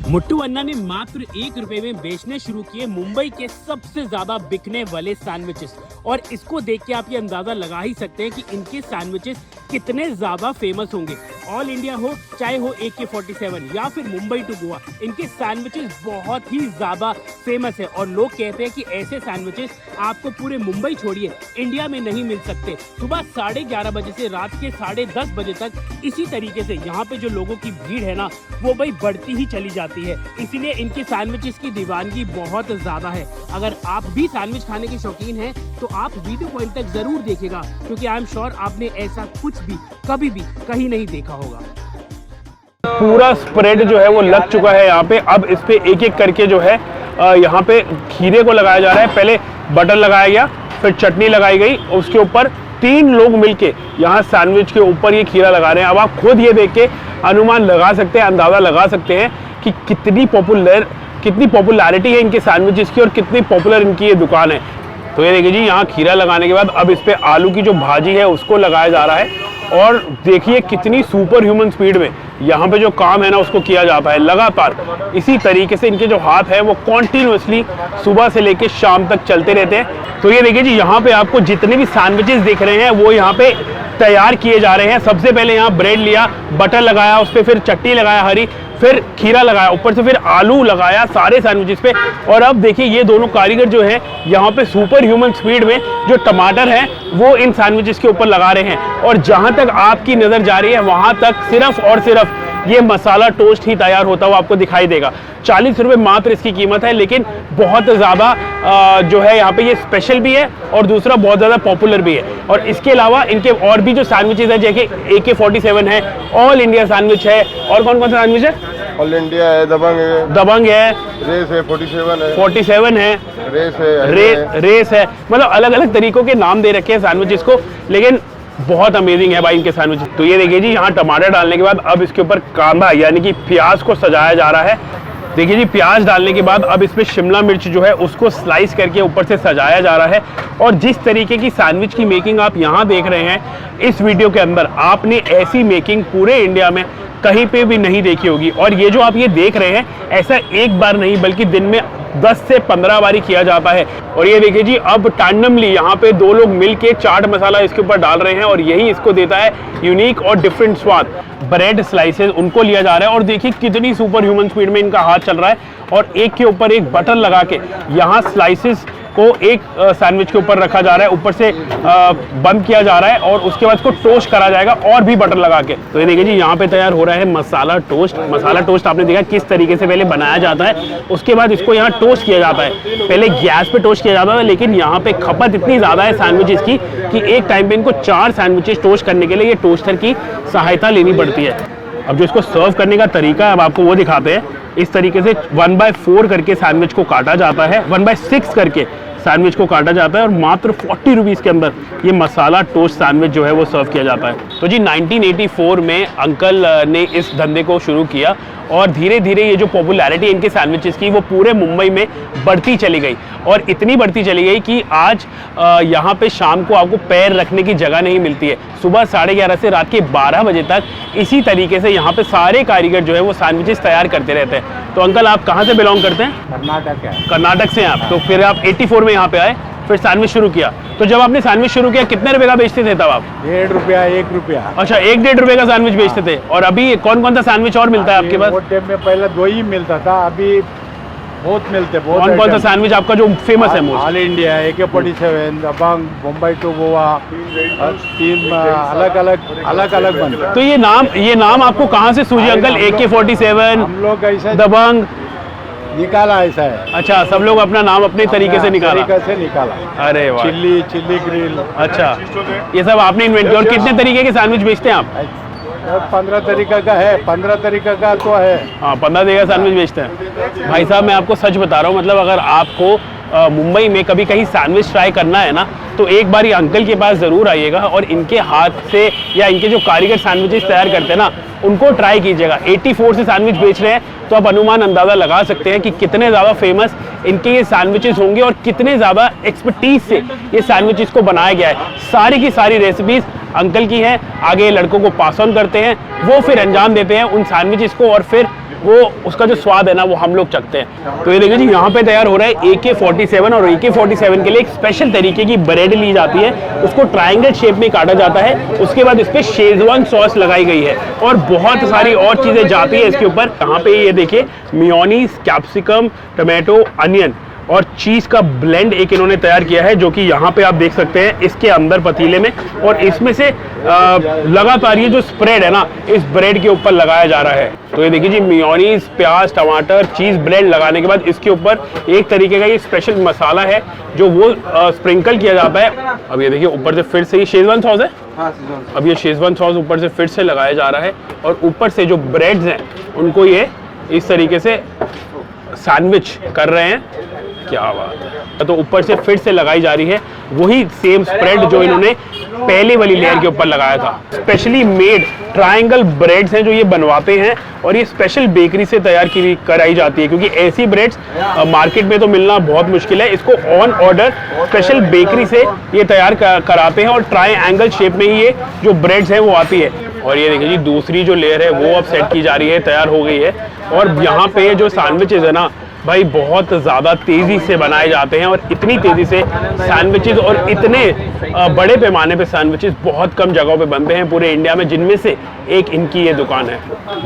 मुट्टू अन्ना ने मात्र 1 रुपए में बेचने शुरू किए मुंबई के सबसे ज्यादा बिकने वाले सैंडविचेस। और इसको देख के आप ये अंदाजा लगा ही सकते हैं कि इनके सैंडविचेस कितने ज्यादा फेमस होंगे। ऑल इंडिया हो चाहे हो AK-47 या फिर मुंबई टू गोवा, इनके सैंडविचेस बहुत ही ज्यादा फेमस है। और लोग कहते हैं कि ऐसे सैंडविचेस आपको पूरे मुंबई छोड़िए इंडिया में नहीं मिल सकते। सुबह 11:30 बजे से रात के 10:30 बजे तक इसी तरीके से यहाँ पे जो लोगों की भीड़ है ना, वो भाई बढ़ती ही चली जाती है। इसीलिए इनके सैंडविचेस की दीवानगी बहुत ज्यादा है। अगर आप भी सैंडविच खाने के शौकीन हैं तो आप वीडियो को अंत तक जरूर देखिएगा, क्योंकि आई एम श्योर आपने ऐसा कुछ भी कभी भी कहीं नहीं देखा होगा। पूरा स्प्रेड जो है वो लग चुका है यहाँ पे। अब इस पे एक एक करके जो है यहाँ पे खीरे को लगाया जा रहा है। पहले बटर लगाया गया, फिर चटनी लगाई गई, उसके ऊपर 3 लोग मिलके यहाँ सैंडविच के ऊपर ये खीरा लगा रहे हैं। अब आप खुद ये देख के अनुमान लगा सकते हैं, अंदाजा लगा सकते हैं कि कितनी पॉपुलैरिटी है इनके सैंडविचेस की और कितनी पॉपुलर इनकी ये दुकान है। तो ये देखिए जी, यहाँ खीरा लगाने के बाद अब इस पे आलू की जो भाजी है उसको लगाया जा रहा है। और देखिए कितनी सुपर ह्यूमन स्पीड में यहाँ पे जो काम है ना उसको किया जाता है लगातार। इसी तरीके से इनके जो हाथ है वो कॉन्टिन्यूसली सुबह से लेके शाम तक चलते रहते हैं। तो ये देखिए जी, यहाँ पे आपको जितने भी सैंडविचेस दिख रहे हैं वो यहाँ पे तैयार किए जा रहे हैं। सबसे पहले यहाँ ब्रेड लिया, बटर लगाया, उस पर फिर चटनी लगाया हरी, फिर खीरा लगाया, ऊपर से फिर आलू लगाया सारे सैंडविचेस पे। और अब देखिए ये दोनों कारीगर जो है यहाँ पे सुपर ह्यूमन स्पीड में जो टमाटर है वो इन सैंडविचेस के ऊपर लगा रहे हैं। और जहां तक आपकी नजर जा रही है वहां तक सिर्फ और सिर्फ ये मसाला टोस्ट ही तैयार होता हुआ आपको दिखाई देगा। 40 रुपए मात्र इसकी कीमत है, लेकिन बहुत ज़्यादा जो है यहाँ पे ये स्पेशल भी है और दूसरा बहुत ज़्यादा पॉपुलर भी है। और इसके अलावा इनके और भी जो सैंडविचेस है, जैसे AK-47 है, ऑल इंडिया सैंडविच है, और कौन कौन सा सैंडविच है? ऑल इंडिया है, दबंग है, रेस है, 47 है, रेस है। मतलब अलग अलग तरीकों के नाम दे रखे हैं सैंडविचेस को, लेकिन बहुत अमेजिंग है भाई इनके सैंडविच। तो ये देखिए जी, यहाँ टमाटर डालने के बाद अब इसके ऊपर कांदा यानी कि प्याज को सजाया जा रहा है। देखिए जी, प्याज डालने के बाद अब इसमें शिमला मिर्च जो है उसको स्लाइस करके ऊपर से सजाया जा रहा है। और जिस तरीके की सैंडविच की मेकिंग आप यहाँ देख रहे हैं इस वीडियो के अंदर, आपने ऐसी मेकिंग पूरे इंडिया में कहीं पे भी नहीं देखी होगी। और ये जो आप ये देख रहे हैं, ऐसा एक बार नहीं बल्कि दिन में 10 से 15 बारी किया जाता है। और ये देखिए जी, अब टैंडमली यहाँ पे 2 लोग मिलके चाट मसाला इसके ऊपर डाल रहे हैं और यही इसको देता है यूनिक और डिफरेंट स्वाद। ब्रेड स्लाइसेस उनको लिया जा रहा है और देखिए कितनी सुपर ह्यूमन स्पीड में इनका हाथ चल रहा है। और एक के ऊपर एक बटर लगा के यहाँ स्लाइसेस को एक सैंडविच के ऊपर रखा जा रहा है, ऊपर से बंद किया जा रहा है और उसके बाद इसको टोस्ट करा जाएगा और भी बटर लगा के। तो ये देखिए जी, यहाँ पे तैयार हो रहा है मसाला टोस्ट। मसाला टोस्ट आपने देखा किस तरीके से पहले बनाया जाता है, उसके बाद इसको यहाँ टोस्ट किया जाता है। पहले गैस पे टोस्ट किया जाता था, लेकिन यहाँ पे खपत इतनी ज़्यादा है सैंडविचेस की कि एक टाइम पे इनको 4 सैंडविचेस टोस्ट करने के लिए ये टोस्टर की सहायता लेनी पड़ती है। अब जो इसको सर्व करने का तरीका है अब आपको वो दिखाते हैं। इस तरीके से 1/4 करके सैंडविच को काटा जाता है, 1/6 करके सैंडविच को काटा जाता है और मात्र 40 रुपीज़ के अंदर ये मसाला टोस्ट सैंडविच जो है वो सर्व किया जाता है। तो जी 1984 में अंकल ने इस धंधे को शुरू किया और धीरे धीरे ये जो पॉपुलैरिटी इनके सैंडविचेस की वो पूरे मुंबई में बढ़ती चली गई। और इतनी बढ़ती चली गई कि आज यहाँ पे शाम को आपको पैर रखने की जगह नहीं मिलती है। सुबह 11:30 से रात के 12 बजे तक इसी तरीके से यहाँ पे सारे कारीगर जो है वो सैंडविचेस तैयार करते रहते हैं। तो अंकल आप कहाँ से बिलोंग करते हैं? कर्नाटक से हैं आप। तो फिर आप 84 में यहाँ पे आए, फिर सैंडविच शुरू किया। तो जब आपने सैंडविच शुरू किया कितने रुपए का बेचते थे तब आप? 1.5 रुपया, 1 रुपया। अच्छा, 1-1.5 रुपए का सैंडविच बेचते थे। और अभी कौन कौन सा सैंडविच और मिलता है आपके पास? वो टाइम में पहले 2 ही मिलता था, अभी बहुत मिलते। कौन कौन सा सैंडविच आपका जो फेमस है? All India, AK-47, Dabangg, Mumbai to Goa, 3 अलग अलग बनते। तो ये नाम आपको कहाँ से सूझे अंकल? AK-47, हम लोग ऐसा दबंग निकाला ऐसा है। अच्छा, सब लोग अपना नाम अपने तरीके से निकाला। अरे वाह। Chilli grill. अच्छा, ये सब आपने इन्वेंट किया। और कितने तरीके के सैंडविच बेचते हैं आप? 15 तरीका का है, 15 तरीका का तो है। हाँ, 15 तरीके का सैंडविच बेचते हैं। भाई साहब मैं आपको सच बता रहा हूँ, मतलब अगर आपको मुंबई में कभी कहीं सैंडविच ट्राई करना है ना, तो एक बार ये अंकल के पास ज़रूर आइएगा और इनके हाथ से या इनके जो कारीगर सैंडविचेस तैयार करते हैं ना उनको ट्राई कीजिएगा। 84 से सैंडविच बेच रहे हैं, तो आप अनुमान अंदाज़ा लगा सकते हैं कि कितने ज़्यादा फेमस इनके ये सैंडविचेस होंगे और कितने ज़्यादा एक्सपर्टीज से ये सैंडविचेस को बनाया गया है। सारी की सारी रेसिपीज़ अंकल की हैं, आगे लड़कों को पास ऑन करते हैं, वो फिर अंजाम देते हैं उन सैंडविचेस को और फिर वो उसका जो स्वाद है ना वो हम लोग चखते हैं। तो ये देखिए जी यहाँ पे तैयार हो रहा है AK-47 और AK-47 के लिए एक स्पेशल तरीके की ब्रेड ली जाती है, उसको ट्रायंगल शेप में काटा जाता है, उसके बाद इस पे शेजवान सॉस लगाई गई है और बहुत सारी और चीज़ें जाती है इसके ऊपर। यहाँ पे ये देखिए मेयोनीज, कैप्सिकम, टमाटो, अनियन और चीज़ का ब्लेंड एक इन्होंने तैयार किया है, जो कि यहाँ पे आप देख सकते हैं इसके अंदर पतीले में, और इसमें से लगातार ये जो स्प्रेड है ना इस ब्रेड के ऊपर लगाया जा रहा है। तो ये देखिए जी मेयोनीज, प्याज, टमाटर, चीज़ ब्लेंड लगाने के बाद इसके ऊपर एक तरीके का ये स्पेशल मसाला है जो वो स्प्रिंकल किया जाता है। अब ये देखिए ऊपर से फिर से ये शेजवान सॉस है, अब ये शेजवान सॉस ऊपर से फिर से लगाया जा रहा है और ऊपर से जो ब्रेड्स हैं उनको ये इस तरीके से सैंडविच कर रहे हैं। क्या बात है। तो ऊपर से फिर से लगाई जा रही है वही सेम स्प्रेड जो इन्होंने पहले वाली लेयर के ऊपर लगाया था। स्पेशली मेड ट्रायंगल ब्रेड्स हैं जो ये बनवाते हैं और ये स्पेशल बेकरी से तैयार कराई जाती है, क्योंकि ऐसी ब्रेड्स मार्केट में तो मिलना बहुत मुश्किल है। इसको ऑन ऑर्डर स्पेशल बेकरी से ये तैयार कराते हैं और ट्रायंगल शेप में ही ये जो ब्रेड्स हैं वो आती है। और ये देखिए जी दूसरी जो लेयर है वो अब सेट की जा रही है, तैयार हो गई है। और यहाँ पे जो सैंडविचेस है ना भाई बहुत ज़्यादा तेज़ी से बनाए जाते हैं और इतनी तेज़ी से सैंडविचेस और इतने बड़े पैमाने पे सैंडविचेस बहुत कम जगहों पे बनते हैं पूरे इंडिया में, जिनमें से एक इनकी ये दुकान है।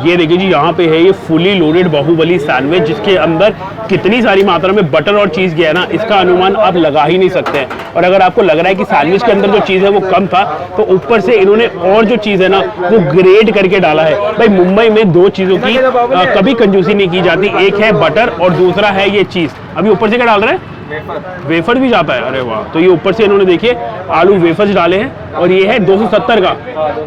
ये देखिए जी यहाँ पे है ये फुली लोडेड बाहुबली सैंडविच, जिसके अंदर कितनी सारी मात्रा में बटर और चीज़ गया है ना इसका अनुमान आप लगा ही नहीं सकते हैं। और अगर आपको लग रहा है कि सैंडविच के अंदर जो चीज़ है वो कम था, तो ऊपर से इन्होंने और जो चीज़ है ना वो ग्रेड करके डाला है। भाई मुंबई में दो चीज़ों की कभी कंजूसी नहीं की जाती, एक है बटर और दूसरा है ये चीज़। अभी ऊपर से क्या डाल रहे हैं? वेफर भी जाता है। अरे वाह। तो ये ऊपर से इन्होंने देखिए आलू वेफर्स डाले हैं और ये है 270 का,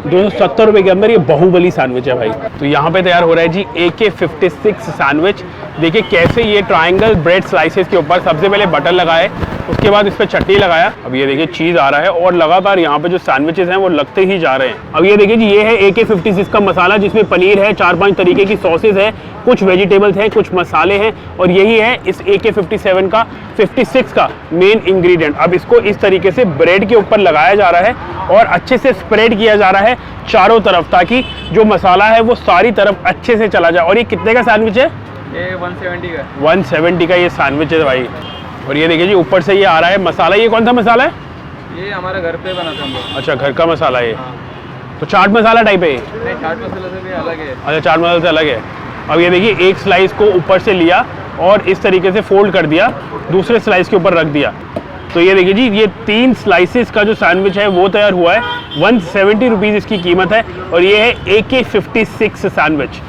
270 रुपए के अंदर ये बाहुबली सैंडविच है भाई। तो यहाँ पे तैयार हो रहा है जी AK-56 सैंडविच। देखिए कैसे ये ट्रायंगल ब्रेड स्लाइसेस के ऊपर सबसे पहले बटर लगाए, उसके बाद इस पर चटनी लगाया, अब ये देखिए चीज़ आ रहा है और लगातार यहाँ पे जो सैंडविचेस हैं वो लगते ही जा रहे हैं। अब ये देखिए जी ये है AK-56 का मसाला, जिसमें पनीर है, 4-5 तरीके की सॉसेज है, कुछ वेजिटेबल्स हैं, कुछ मसाले हैं, और यही है इस AK-56 का 56 का मेन इंग्रेडिएंट। अब इसको इस तरीके से ब्रेड के ऊपर लगाया जा रहा है और अच्छे से स्प्रेड किया जा रहा है चारों तरफ, ताकि जो मसाला है वो सारी तरफ अच्छे से चला जाए। और ये कितने का सैंडविच है? ये 170 का। 170 का ये सैंडविच है भाई। और ये देखिए जी ऊपर से ये आ रहा है मसाला। ये कौन सा मसाला है? ये हमारे घर पे बनाते हैं हम लोग। अच्छा, घर का मसाला है ये। तो चाट मसाला टाइप है ये? नहीं, चाट मसाला से भी अलग है। अच्छा, चाट मसाला से अलग है। अब ये देखिए एक स्लाइस को ऊपर से लिया और इस तरीके से फोल्ड कर दिया, दूसरे स्लाइस के ऊपर रख दिया। तो ये देखिए जी ये 3 स्लाइसेस का जो सैंडविच है वो तैयार हुआ है। 170 रुपीज़ इसकी कीमत है और ये है AK-56 सैंडविच।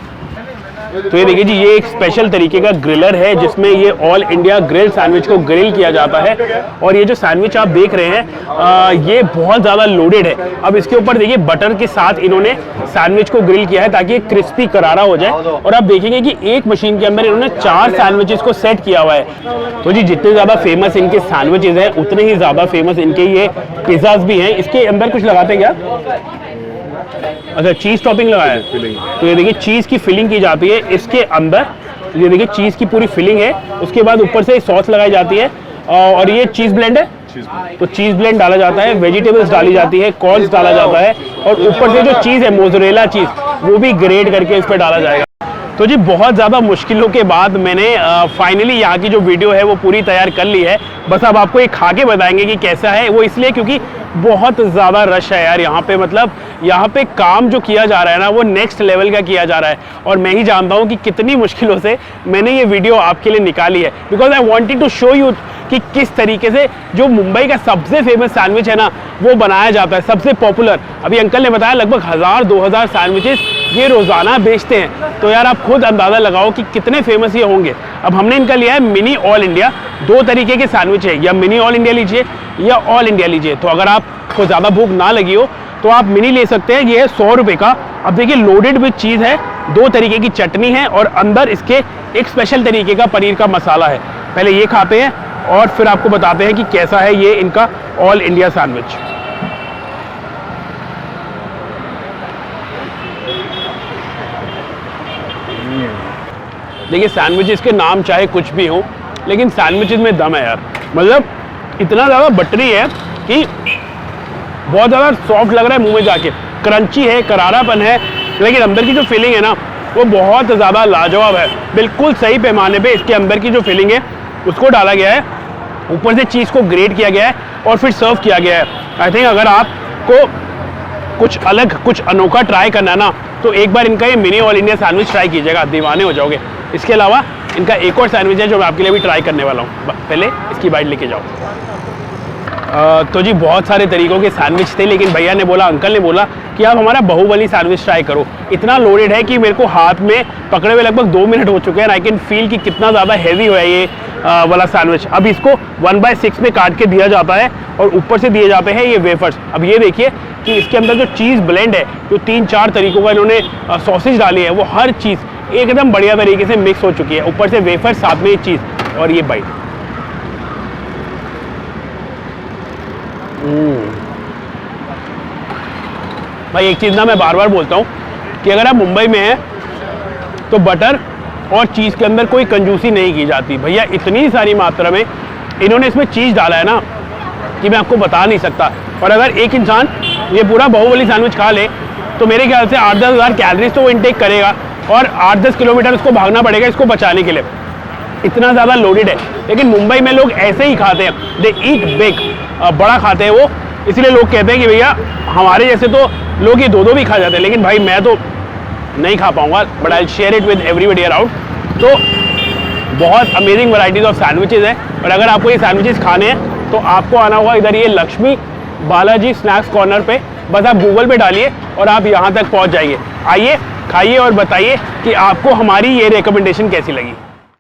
तो ये देखिए जी ये एक स्पेशल तरीके का ग्रिलर है, जिसमें ये ऑल इंडिया ग्रिल सैंडविच को ग्रिल किया जाता है। और ये जो सैंडविच आप देख रहे हैं ये बहुत ज़्यादा लोडेड है। अब इसके ऊपर देखिए बटर के साथ इन्होंने सैंडविच को ग्रिल किया है ताकि ये क्रिस्पी करारा हो जाए। और आप देखेंगे कि एक मशीन के अंदर इन्होंने 4 सैंडविचेस को सेट किया हुआ है। तो जी जितने ज़्यादा फेमस इनके सैंडविचेस हैं उतने ही ज़्यादा फेमस इनके ये पिज़्ज़ाज भी हैं। इसके अंदर कुछ लगाते हैं क्या? अच्छा, चीज़ टॉपिंग लगाया है। तो ये देखिए चीज़ की फिलिंग की जाती है इसके अंदर। ये देखिए चीज़ की पूरी फिलिंग है, उसके बाद ऊपर से सॉस लगाई जाती है और ये चीज़ ब्लेंड है। तो चीज़ ब्लेंड डाला जाता है, वेजिटेबल्स डाली जाती है, कॉर्न्स डाला जाता है और ऊपर से जो चीज़ है मोज़रेला चीज़ वो भी ग्रेड करके इस पर डाला जाएगा। तो जी बहुत ज़्यादा मुश्किलों के बाद मैंने फाइनली यहाँ की जो वीडियो है वो पूरी तैयार कर ली है। बस अब आपको ये खा के बताएंगे कि कैसा है। वो इसलिए क्योंकि बहुत ज़्यादा रश है यार यहाँ पे। मतलब यहाँ पे काम जो किया जा रहा है ना वो नेक्स्ट लेवल का किया जा रहा है और मैं ही जानता हूँ कि कितनी मुश्किलों से मैंने ये वीडियो आपके लिए निकाली है। Because I wanted to show you कि किस तरीके से जो मुंबई का सबसे फेमस सैंडविच है ना वो बनाया जाता है, सबसे पॉपुलर। अभी अंकल ने बताया लगभग 1000-2000 सैंडविचेस ये रोज़ाना बेचते हैं। तो यार आप खुद अंदाज़ा लगाओ कि कितने फेमस ये होंगे। अब हमने इनका लिया है मिनी ऑल इंडिया। 2 तरीके के सैंडविच है, या मिनी ऑल इंडिया लीजिए या ऑल इंडिया लीजिए। तो अगर आपको ज़्यादा भूख ना लगी हो तो आप मिनी ले सकते हैं। ये है 100 रुपये का। अब देखिए लोडेड विद चीज़ है, 2 तरीके की चटनी है और अंदर इसके एक स्पेशल तरीके का पनीर का मसाला है। पहले ये खाते हैं और फिर आपको बताते हैं कि कैसा है ये इनका ऑल इंडिया सैंडविच। देखिए सैंडविचेस के नाम चाहे कुछ भी हो, लेकिन सैंडविचेस में दम है यार। मतलब इतना ज़्यादा बटरी है कि बहुत ज़्यादा सॉफ्ट लग रहा है मुंह में जाके, क्रंची है, करारापन है, लेकिन अंदर की जो फीलिंग है ना वो बहुत ज़्यादा लाजवाब है। बिल्कुल सही पैमाने पे इसके अंदर की जो फिलिंग है उसको डाला गया है, ऊपर से चीज़ को ग्रेट किया गया है और फिर सर्व किया गया है। आई थिंक अगर आपको कुछ अलग, कुछ अनोखा ट्राई करना है ना, तो एक बार इनका ये mini all India sandwich try कीजिएगा, दीवाने हो जाओगे। इसके अलावा इनका एक और सैंडविच है जो मैं आपके लिए भी ट्राई करने वाला हूँ। पहले इसकी बाइट लेके जाओ। तो जी बहुत सारे तरीकों के सैंडविच थे, लेकिन भैया ने बोला, अंकल ने बोला कि आप हमारा बाहुबली सैंडविच ट्राई करो। इतना लोडेड है कि मेरे को हाथ में पकड़े हुए लगभग 2 मिनट हो चुके हैं। आई कैन फील कि कितना ज़्यादा हैवी हो है ये वाला सैंडविच। अब इसको 1/6 में काट के दिया जाता है और ऊपर से दिए जाते हैं ये वेफर्स। अब ये देखिए कि इसके अंदर जो चीज़ ब्लेंड है, जो 3-4 तरीकों का इन्होंने सॉसेज डाली है, वो हर चीज़ एकदम बढ़िया तरीके से मिक्स हो चुकी है। ऊपर से वेफर, साथ में ये चीज़ और ये बाइट। भाई एक चीज़ ना मैं बार बार बोलता हूँ कि अगर आप मुंबई में हैं तो बटर और चीज़ के अंदर कोई कंजूसी नहीं की जाती। भैया इतनी सारी मात्रा में इन्होंने इसमें चीज़ डाला है ना कि मैं आपको बता नहीं सकता। और अगर एक इंसान ये पूरा बाहुबली सैंडविच खा ले तो मेरे ख्याल से 8-10 हज़ार कैलोरीज तो वो इनटेक करेगा और 8-10 किलोमीटर उसको भागना पड़ेगा इसको बचाने के लिए। इतना ज़्यादा लोडेड है। लेकिन मुंबई में लोग ऐसे ही खाते हैं, दे ईट बिग, बड़ा खाते हैं वो। इसलिए लोग कहते हैं कि भैया हमारे जैसे तो लोग ये 2-2 भी खा जाते हैं, लेकिन भाई मैं तो नहीं खा पाऊंगा, but I share it with everybody around. तो बहुत अमेजिंग वैरायटीज ऑफ सैंडविचेज है। और अगर आपको ये सैंडविचेज खाने हैं तो आपको आना होगा इधर ये लक्ष्मी बालाजी स्नैक्स कॉर्नर पे। बस आप गूगल पे डालिए और आप यहाँ तक पहुँच जाइए। आइए, खाइए और बताइए कि आपको हमारी ये रिकमेंडेशन कैसी लगी।